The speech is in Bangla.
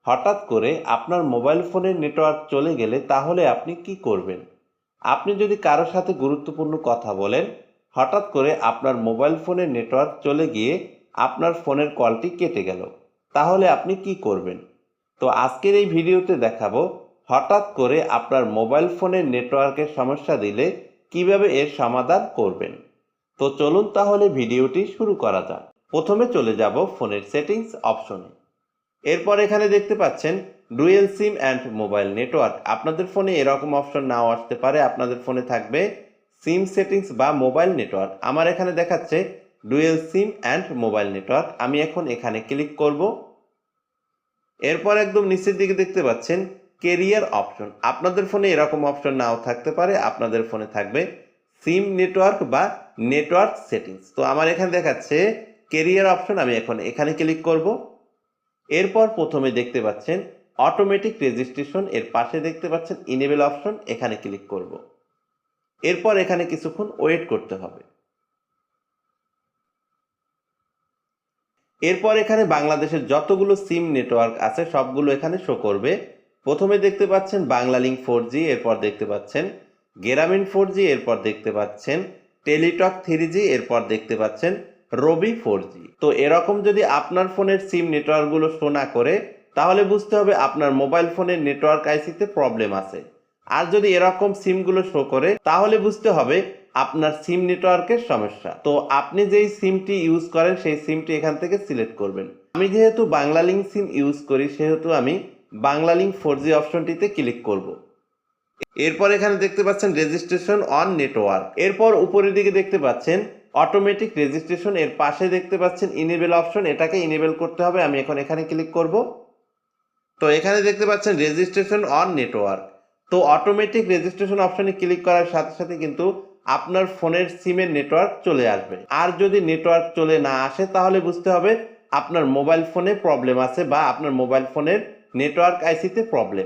হঠাৎ করে আপনার মোবাইল ফোনের নেটওয়ার্ক চলে গেলে তাহলে আপনি কি করবেন? আপনি যদি কারোর সাথে গুরুত্বপূর্ণ কথা বলেন, হঠাৎ করে আপনার মোবাইল ফোনের নেটওয়ার্ক চলে গিয়ে আপনার ফোনের কলটি কেটে গেল, তাহলে আপনি কি করবেন? তো আজকের এই ভিডিওতে দেখাবো হঠাৎ করে আপনার মোবাইল ফোনের নেটওয়ার্কের সমস্যা দিলে কিভাবে এর সমাধান করবেন। তো চলুন তাহলে ভিডিওটি শুরু করা যাক। প্রথমে চলে যাব ফোনের সেটিংস অপশনে। এরপর এখানে দেখতে পাচ্ছেন dual SIM and mobile network. আপনাদের ফোনে এরকম অপশন নাও আসতে পারে, আপনাদের ফোনে থাকবে সিম সেটিংস বা মোবাইল নেটওয়ার্ক। আমার এখানে দেখাচ্ছে dual SIM and mobile network. আমি এখন এখানে ক্লিক করব। এরপর একদম নিচের দিকে দেখতে পাচ্ছেন কেরিয়ার অপশন। আপনাদের ফোনে এরকম অপশন নাও থাকতে পারে, আপনাদের ফোনে থাকবে সিম নেটওয়ার্ক বা নেটওয়ার্ক সেটিংস। তো আমার এখানে দেখাচ্ছে কেরিয়ার অপশন, আমি এখন এখানে ক্লিক করব। এরপর প্রথমে দেখতে পাচ্ছেন অটোমেটিক রেজিস্ট্রেশন, এর পাশে দেখতে পাচ্ছেন ইনেবল অপশন, এখানে ক্লিক করব। এরপর এখানে কিছুক্ষণ ওয়েট করতে হবে। এরপর এখানে বাংলাদেশের যতগুলো সিম নেটওয়ার্ক আছে সবগুলো এখানে শো করবে। প্রথমে দেখতে পাচ্ছেন বাংলালিংক 4G, এরপর দেখতে পাচ্ছেন গ্রামীণ 4G, এরপর দেখতে পাচ্ছেন টেলিটক 3G, এরপর দেখতে পাচ্ছেন রবি 4G। তো এরকম যদি আপনার ফোনের সিম নেটওয়ার্কগুলো শো না করে তাহলে বুঝতে হবে আপনার মোবাইল ফোনের নেটওয়ার্ক আইসিতে প্রবলেম আছে। আর যদি এরকম সিমগুলো শো করে তাহলে বুঝতে হবে আপনার সিম নেটওয়ার্কের সমস্যা। তো আপনি যেই সিমটি ইউজ করেন সেই সিমটি এখান থেকে সিলেক্ট করবেন। আমি যেহেতু বাংলালিংক সিম ইউজ করি সেহেতু আমি বাংলালিংক 4G অপশনটিতে ক্লিক করব। এরপর এখানে দেখতে পাচ্ছেন রেজিস্ট্রেশন অন নেটওয়ার্ক। এরপর উপরের দিকে দেখতে পাচ্ছেন অটোমেটিক রেজিস্ট্রেশন, এর পাশে দেখতে পাচ্ছেন ইনেবল অপশন, এটাকে ইনেবল করতে হবে। আমি এখন এখানে ক্লিক করব। তো এখানে দেখতে পাচ্ছেন রেজিস্ট্রেশন অন নেটওয়ার্ক। তো অটোমেটিক রেজিস্ট্রেশন অপশনে ক্লিক করার সাথে সাথে কিন্তু আপনার ফোনের সিমের নেটওয়ার্ক চলে আসবে। আর যদি নেটওয়ার্ক চলে না আসে তাহলে বুঝতে হবে আপনার মোবাইল ফোনে প্রবলেম আছে বা আপনার মোবাইল ফোনের নেটওয়ার্ক আইসিতে প্রবলেম।